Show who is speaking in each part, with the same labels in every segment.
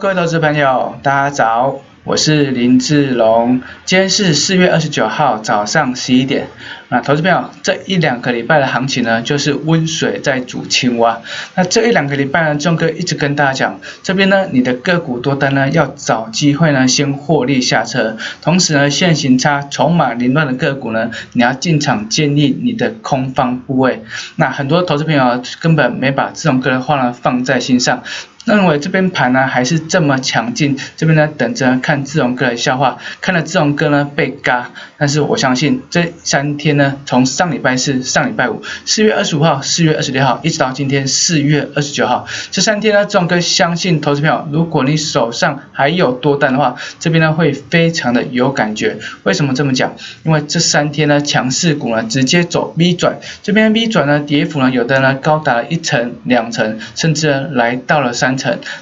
Speaker 1: 各位投资朋友，大家早，我是林志龙。今天是4月29号早上11点。投资朋友，这一两个礼拜的行情呢，就是温水在煮青蛙。那这一两个礼拜呢，仲哥一直跟大家讲，这边呢，你的个股多单呢，要找机会呢，先获利下车。同时呢，现行差、筹码凌乱的个股呢，你要进场建立你的空方部位。那很多投资朋友根本没把这种个人话呢放在心上。认为这边盘呢还是这么强劲，这边呢等着看志龙哥的笑话，看了志龙哥呢被嘎，但是我相信这3天呢，从上礼拜四、上礼拜五，4月25号、4月26号，一直到今天4月29号，这3天呢，志龙哥相信投资朋友，如果你手上还有多单的话，这边呢会非常的有感觉。为什么这么讲？因为这3天呢，强势股呢直接走 V 转，这边 V 转呢跌幅呢有的呢高达了1成、2成，甚至呢来到了3成。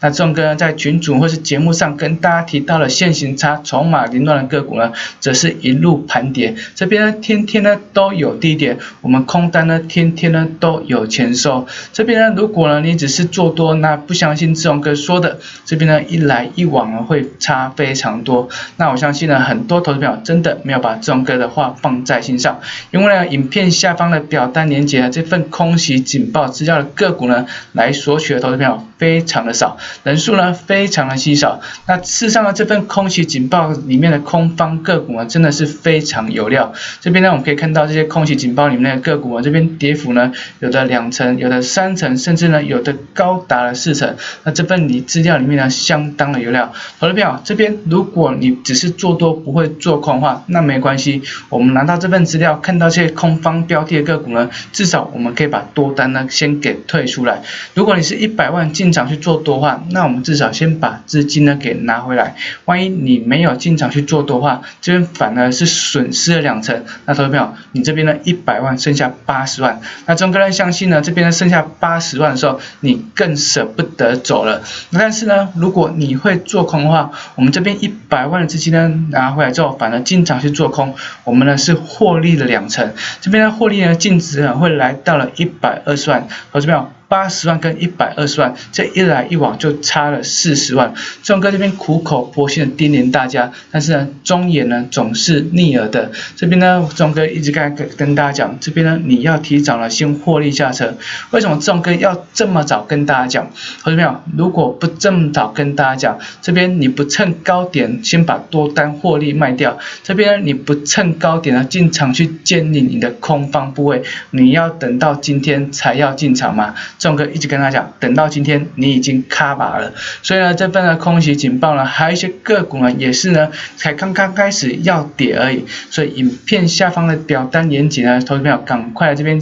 Speaker 1: 那仲哥在群组或是节目上跟大家提到了现行差、筹码凌乱的个股呢，则是一路盘跌。这边呢，天天呢都有低点，我们空单呢，天天呢都有钱收。这边呢，如果呢你只是做多，那不相信志龙哥说的，这边呢一来一往呢会差非常多。那我相信呢，很多投资朋友真的没有把志龙哥的话放在心上，因为呢，影片下方的表单连结这份空袭警报资料的个股呢，来索取的投资朋友非常的少，人数呢非常的稀少。那事实上呢，这份空袭警报里面的空方个股呢，真的是非常有料。这边呢，我们可以看到这些空袭警报里面的个股啊，这边跌幅呢，有的2成，有的3成，甚至呢有的高达了4成。那这份资料里面呢，相当的有料。投资朋友，这边如果你只是做多不会做空的话，那没关系，我们拿到这份资料，看到这些空方标的个股呢，至少我们可以把多单呢先给退出来。如果你是100万进场去做多的话，那我们至少先把资金呢给拿回来。万一你没有进场去做多的话，这边反而是损失了2成。那投资朋友，你这边呢100万剩下80万，那仲哥相信呢这边呢剩下80万的时候，你更舍不得走了。但是呢，如果你会做空的话，我们这边100万的资金呢拿回来之后，反而进场去做空，我们呢是获利了2成。这边呢获利呢净值呢会来到了120万，投资朋友。80万跟120万，这一来一往就差了40万。仲哥这边苦口婆心的叮咛大家，但是呢，忠言呢总是逆耳的。这边呢，仲哥一直跟大家讲，这边呢你要提早了先获利下车。为什么仲哥要这么早跟大家讲？投资朋友，如果不这么早跟大家讲，这边你不趁高点先把多单获利卖掉，这边你不趁高点呢进场去建立你的空方部位，你要等到今天才要进场吗？仲哥一直跟他讲，等到今天你已经卡把了，所以呢，这份的空袭警报呢，还有一些个股呢，也是呢，才刚刚开始要跌而已。所以影片下方的表单连结呢，投资朋友赶快来这边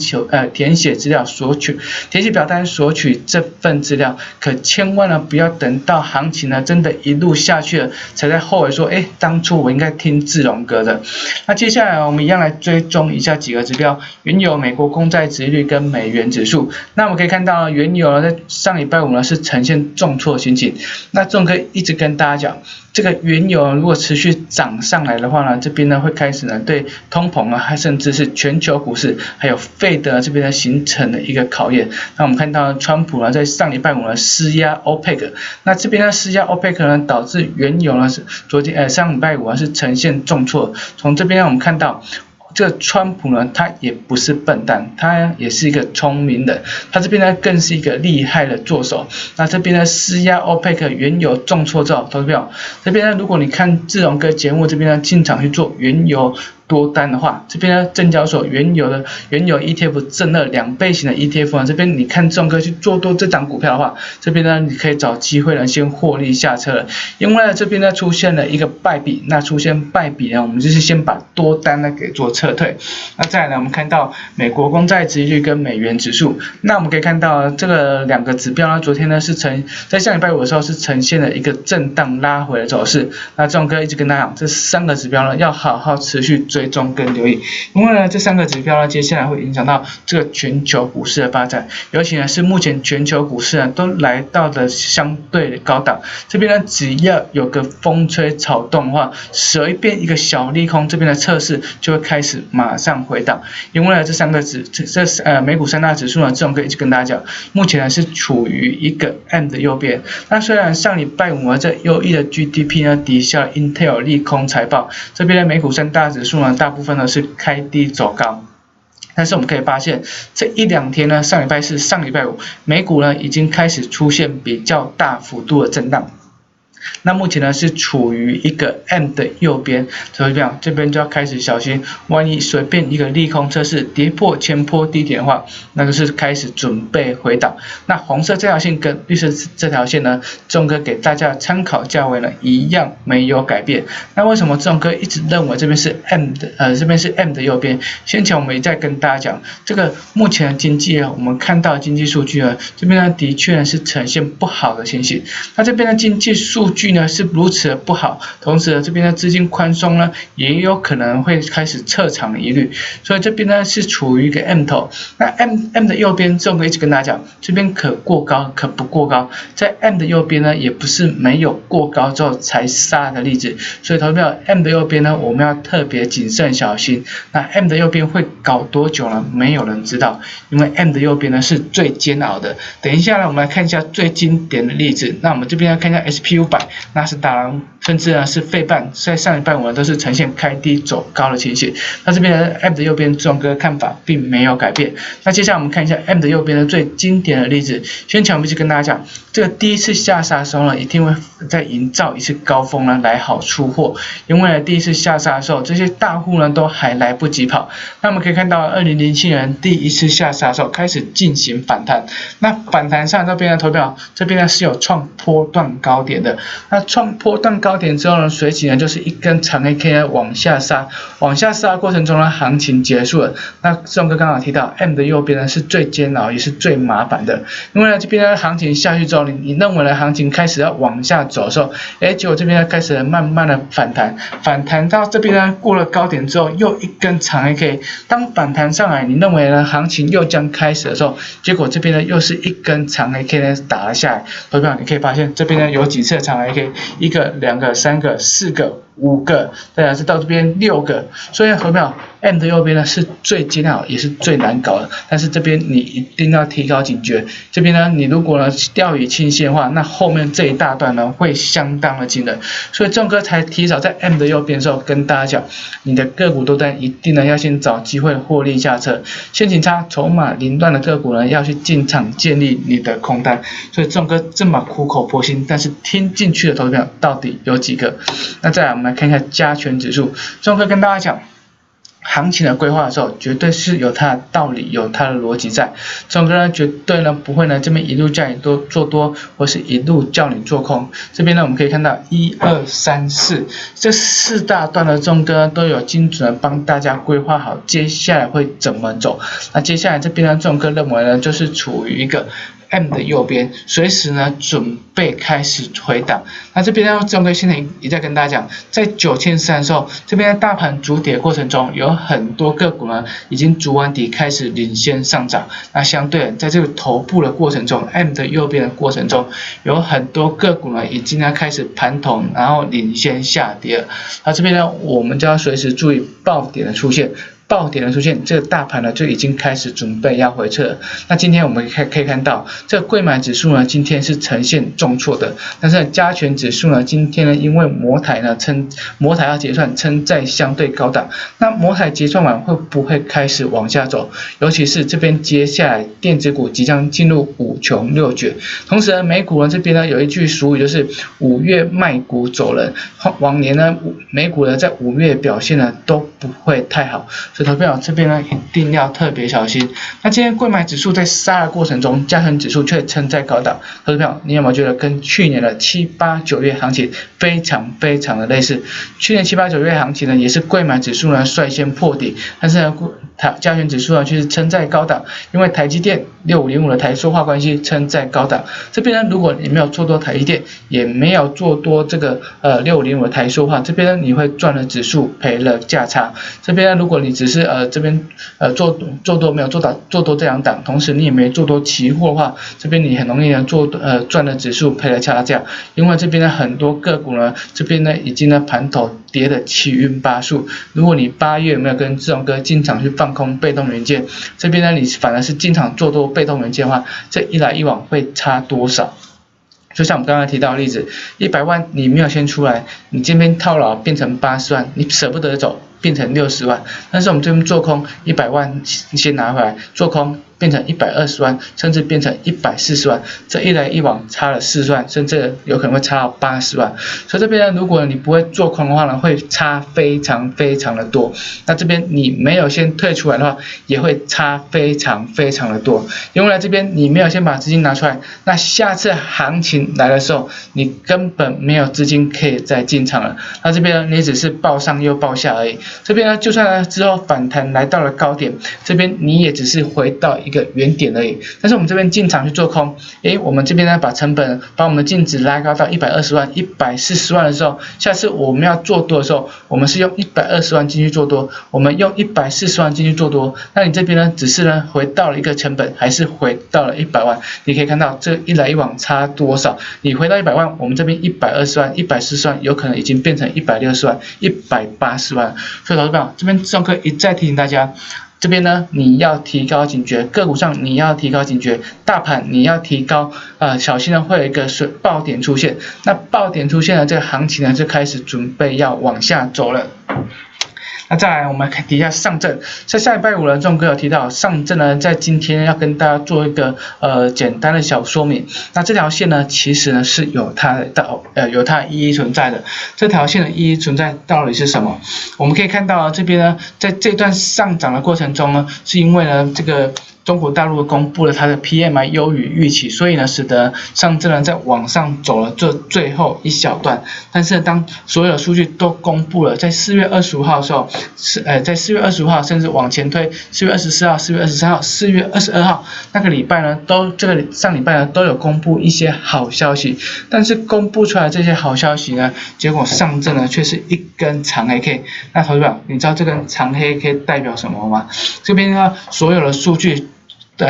Speaker 1: 填写资料索取，填写表单索取这份资料，可千万呢不要等到行情呢真的一路下去了，才在后悔说，当初我应该听志龙哥的。那接下来我们一样来追踪一下几个指标，原油、美国公债殖利率跟美元指数。那我们可以看到原油呢，在上礼拜五呢是呈现重挫心情。那仲哥一直跟大家讲，这个原油如果持续涨上来的话呢，这边呢会开始呢对通膨呢，还甚至是全球股市还有费德这边呢形成的一个考验。那我们看到川普呢在上礼拜五呢施压 OPEC， 那这边呢施压 OPEC 呢导致原油呢是上礼拜五呢是呈现重挫。从这边呢我们看到。这个川普呢，他也不是笨蛋，他也是一个聪明人，他这边呢更是一个厉害的作手。那这边呢施压 OPEC 原油重挫之后，投资票这边呢，如果你看志龙哥节目这边呢进场去做原油多单的话，这边呢证交所原油 ETF 正2 2倍型的 ETF 呢，这边你看仲哥去做多这档股票的话，这边呢你可以找机会呢先获利下车了，因为呢这边呢出现了一个败笔，那出现败笔呢，我们就是先把多单呢给做撤退。那再来呢，我们看到美国公债殖利率跟美元指数，那我们可以看到这个2个指标呢，昨天呢是在上礼拜五的时候是呈现了一个震荡拉回的走势。那仲哥一直跟大家讲，这3个指标呢要好好持续追踪跟留意，因为呢这3个指标呢接下来会影响到这个全球股市的发展，尤其呢是目前全球股市呢都来到了相对的高档，这边呢只要有个风吹草动的话，随便一个小利空，这边的测试就会开始马上回档，因为呢这美股3大指数呢，这种可以一直跟大家讲，目前呢是处于一个 M 的右边。那虽然上礼拜五呢这优异的 GDP 呢抵消了 Intel 利空财报，这边的美股3大指数呢大部分呢是开低走高。但是我们可以发现，这1、2天呢，上礼拜4、上礼拜5，美股呢已经开始出现比较大幅度的震荡。那目前呢是处于一个 M 的右边，所以这边就要开始小心，万一随便一个利空测试跌破前波低点的话，那就是开始准备回档。那红色这条线跟绿色这条线呢，钟哥给大家参考价位呢一样没有改变。那为什么钟哥一直认为这边是 M 的这边是 M 的右边？先前我们也在跟大家讲，这个目前的经济我们看到经济数据呢，这边呢的确是呈现不好的情形。那这边的经济数据呢是如此的不好，同时这边的资金宽松呢也有可能会开始撤场的疑虑，所以这边呢是处于一个 M 头。那 M 的右边，这我一直跟大家讲，这边可过高可不过高，在 M 的右边呢也不是没有过高之后才杀的例子，所以投票 M 的右边呢我们要特别谨慎小心。那 M 的右边会搞多久呢？没有人知道，因为 M 的右边呢是最煎熬的。等一下呢我们来看一下最经典的例子，那我们这边要看一下 SP500。纳斯达克甚至呢是费半，在上礼拜五都是呈现开低走高的情形。那这边的 M 的右边，钟哥看法并没有改变。那接下来我们看一下 M 的右边的最经典的例子。先前我们一直跟大家讲，这个第一次下杀的时候呢，一定会再营造一次高峰呢来好出货，因为呢第一次下杀的时候，这些大户呢都还来不及跑。那我们可以看到，2007年第一次下杀的时候开始进行反弹。那反弹上这边的投票，这边呢是有创波段高点的。那创波段高点之后呢，随即呢就是一根长黑 K 往下杀，往下杀的过程中呢，行情结束了。那钟哥刚刚提到 M 的右边呢是最煎熬也是最麻烦的，因为呢这边呢行情下去之后，你认为呢行情开始要往下走的时候，结果这边呢开始慢慢的反弹，反弹到这边呢过了高点之后，又一根长黑 K， 当反弹上来，你认为呢行情又将开始的时候，结果这边呢又是一根长黑 K 呢打了下来。投票你可以发现这边呢有几次长黑 K， 1个、2个、3个、4个、5个，再来是到这边6个，所以投票 M 的右边呢是最煎熬也是最难搞的，但是这边你一定要提高警觉。这边呢，你如果呢掉以轻心的话，那后面这一大段呢会相当的惊人。所以钟哥才提早在 M 的右边的时候跟大家讲，你的个股多单一定呢要先找机会获利下车，先行差筹码凌乱的个股呢要去进场建立你的空单。所以钟哥这么苦口婆心，但是听进去的投票到底有几个？那再来我们来看一下加权指数，钟哥跟大家讲。行情的规划的时候，绝对是有它的道理，有它的逻辑在。钟哥呢，绝对呢不会呢这边一路叫你做多，或是一路叫你做空。这边呢，我们可以看到1、2、3、4这4大段的钟哥都有精准的帮大家规划好接下来会怎么走。那接下来这边呢，钟哥认为呢，就是处于一个 M 的右边，随时呢准备开始回档。那这边呢，钟哥现在也在跟大家讲，在9003的时候，这边的大盘筑底过程中，有很多个股呢已经筑完底，开始领先上涨。那相对在这个头部的过程中 ，M 的右边的过程中，有很多个股呢已经开始盘头，然后领先下跌了。那这边呢，我们就要随时注意爆点的出现。爆点的出现，这个大盘呢就已经开始准备要回撤了。那今天我们可以看到，这个柜买指数呢今天是呈现重挫的，但是加权指数呢今天呢因为摩台要结算，撑在相对高档。那摩台结算完会不会开始往下走？尤其是这边接下来电子股即将进入5穷6绝，同时呢美股呢这边呢有一句俗语就是5月卖股走人，往年呢美股呢在5月表现呢都不会太好。所以投票这边呢一定要特别小心。那今天柜买指数在杀的过程中，加权指数却撑在高档。投票你有没有觉得跟去年的7、8、9月行情非常的类似？去年7、8、9月行情呢也是柜买指数呢率先破底，但是呢加权指数呢却是撑在高档，因为台积电6505的台塑化关系撑在高档。这边呢，如果你没有做多台积电，也没有做多这个6505的台塑化，这边呢你会赚了指数，赔了价差。这边呢，如果你只是这边做多没有做多这两档，同时你也没做多期货的话，这边你很容易呢赚了指数，赔了差价。因为这边呢很多个股呢，这边呢已经呢盘头跌得七晕八素。如果你8月有没有跟志荣哥进场去放空被动元件，这边呢你反而是进场做多被动元件的话，这一来一往会差多少？就像我们刚刚提到的例子，100万你没有先出来，你这边套牢变成80万，你舍不得走，变成60万。但是我们这边做空100万先拿回来，做空变成120万，甚至变成140万，这一来一往差了40万，甚至有可能会差到80万。所以这边呢，如果你不会做空的话呢，会差非常的多。那这边你没有先退出来的话，也会差非常的多。因为这边你没有先把资金拿出来，那下次行情来的时候，你根本没有资金可以再进场了。那这边呢，你只是报上又报下而已。这边呢，就算呢之后反弹来到了高点，这边你也只是回到一个原点而已。但是我们这边进场去做空，我们这边呢把成本把我们的净值拉高到120万、140万的时候，下次我们要做多的时候，我们是用120万进去做多，我们用140万进去做多，那你这边呢只是呢回到了一个成本，还是回到了100万？你可以看到这一来一往差多少？你回到100万，我们这边120万、140万有可能已经变成160万、180万。所以投资朋友，这边志荣哥一再提醒大家。这边呢，你要提高警觉，个股上你要提高警觉，大盘你要提高，小心呢会有一个爆点出现。那爆点出现了，这个行情呢就开始准备要往下走了。那再来，我们看一下上证，在下礼拜五呢，仲哥有提到上证呢，在今天要跟大家做一个简单的小说明。那这条线呢，其实呢是有它的意义存在的。这条线的意义存在到底是什么？我们可以看到这边呢，在这段上涨的过程中呢，是因为呢这个中国大陆公布了它的 PMI 优于预期，所以呢，使得上证呢在往上走了这最后一小段。但是当所有的数据都公布了，在4月25号的时候，在4月25号甚至往前推，4月24号、4月23号、4月22号那个礼拜呢，上礼拜呢都有公布一些好消息，但是公布出来这些好消息呢，结果上证呢却是一根长黑 K。那投资者，你知道这根长黑 K 代表什么吗？这边呢所有的数据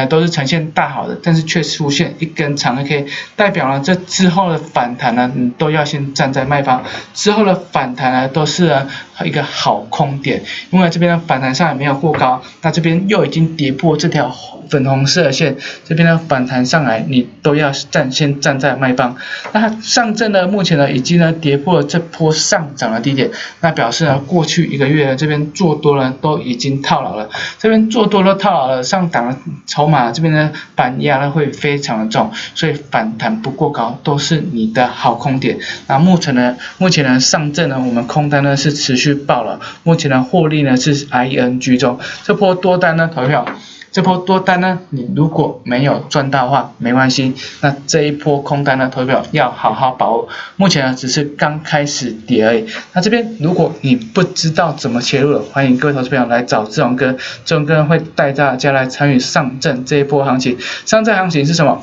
Speaker 1: 都是呈现大好的，但是却出现一根长黑 K， 代表了这之后的反弹呢，你都要先站在卖方。之后的反弹呢，都是一个好空点，因为这边的反弹上也没有过高，那这边又已经跌破这条粉红色的线，这边的反弹上来，你都要先站在卖方。那上证呢，目前呢已经跌破了这波上涨的低点，那表示呢过去1个月这边做多呢都已经套牢了，这边做多都套牢了，上档的筹码这边呢板压呢会非常的重，所以反弹不过高都是你的好空点。那目前呢上证呢我们空单呢是持续爆了，目前的获利呢是 ING 中，这波多单呢投票。这波多单呢，你如果没有赚到的话，没关系。那这一波空单呢，投票要好好把握。目前呢，只是刚开始跌而已。那这边如果你不知道怎么切入了，欢迎各位投资朋友来找志荣哥，志荣哥会带大家来参与上证这一波行情。上证行情是什么？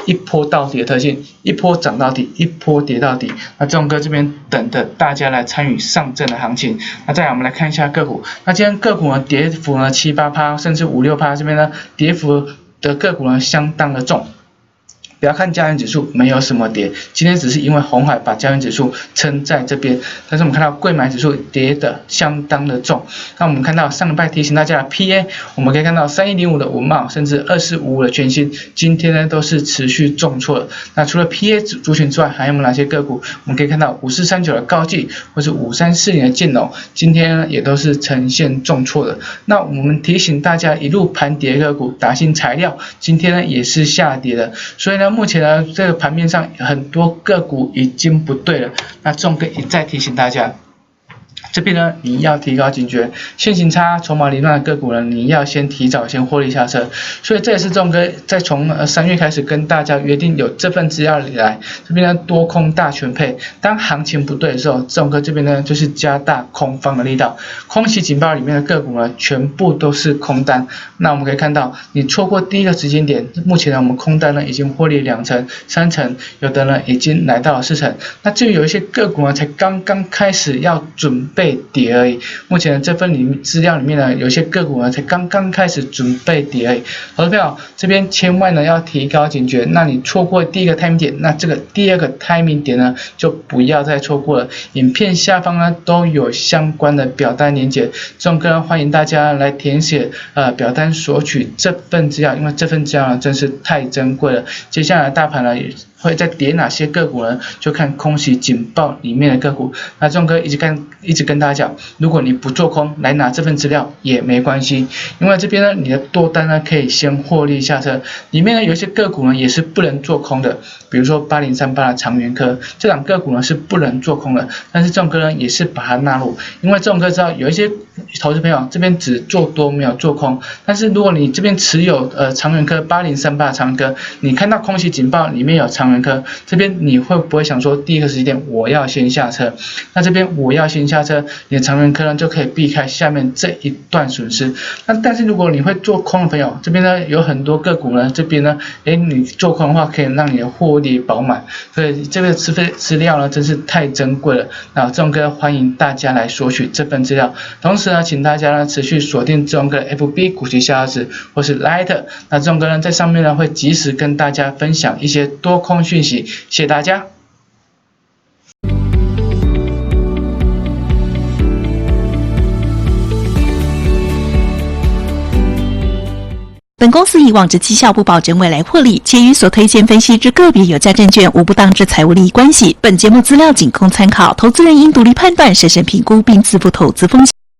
Speaker 1: 一波到底的特性，一波涨到底，一波跌到底。那志荣哥这边等着大家来参与上证的行情。那再来我们来看一下个股。那今天个股呢跌幅呢7-8%，甚至5-6%，这边呢跌幅的个股呢相当的重。不要看加权指数没有什么跌，今天只是因为鸿海把加权指数撑在这边，但是我们看到柜买指数跌的相当的重。那我们看到上礼拜提醒大家的 PA， 我们可以看到3105的文茂，甚至2455的全新，今天呢都是持续重挫的。那除了 PA 族群之外，还有哪些个股？我们可以看到5439的高技，或是5340的建农，今天呢也都是呈现重挫的。那我们提醒大家一路盘跌个股，达信材料今天呢也是下跌的，所以呢。目前呢，这个盘面上很多个股已经不对了。那仲哥一再提醒大家，这边呢，你要提高警觉，现行差、筹码凌乱的个股呢，你要提早获利下车。所以这也是仲哥在从3月开始跟大家约定有这份资料以来，这边呢多空大全配。当行情不对的时候，仲哥这边呢就是加大空方的力道，空袭警报里面的个股呢全部都是空单。那我们可以看到，你错过第一个时间点，目前呢我们空单呢已经获利2成、3成，有的呢已经来到了4成。那至于有一些个股呢才刚刚开始要准备跌而已。目前这份资料里面呢，有些个股呢才刚刚开始准备跌而已。投资朋友这边千万呢要提高警觉，那你错过第一个 timing 点，那这个第二个 timing 点呢就不要再错过了。影片下方呢都有相关的表单连结，仲哥欢迎大家来填写表单索取这份资料，因为这份资料呢真是太珍贵了。接下来大盘呢也会再跌哪些个股呢？就看空袭警报里面的个股。那仲哥一直跟大家讲，如果你不做空来拿这份资料也没关系，因为这边呢你的多单呢可以先获利下车。里面呢有一些个股呢也是不能做空的，比如说8038的长源科，这档个股呢是不能做空的，但是仲哥呢也是把它纳入，因为仲哥知道有一些投资朋友这边只做多没有做空，但是如果你这边持有长源科8038的长源科，你看到空袭警报里面有长源科，这边你会不会想说第一个时间点我要先下车？那这边我要先下车，你的长源科呢就可以避开下面这一段损失。但是如果你会做空的朋友，这边呢有很多个股呢，这边呢你做空的话可以让你的获利饱满，所以这个资料呢真是太珍贵了。那仲哥欢迎大家来索取这份资料，同时呢请大家呢持续锁定仲哥 FB 股息小子或是 Light， 那仲哥呢在上面呢会及时跟大家分享一些多空讯息，谢谢大家。
Speaker 2: 本公司以往之绩效不保证未来获利，且与所推荐分析之个别有价证券无不当之财务利益关系。本节目资料仅供参考，投资人应独立判断、审慎评估并自负投资风险。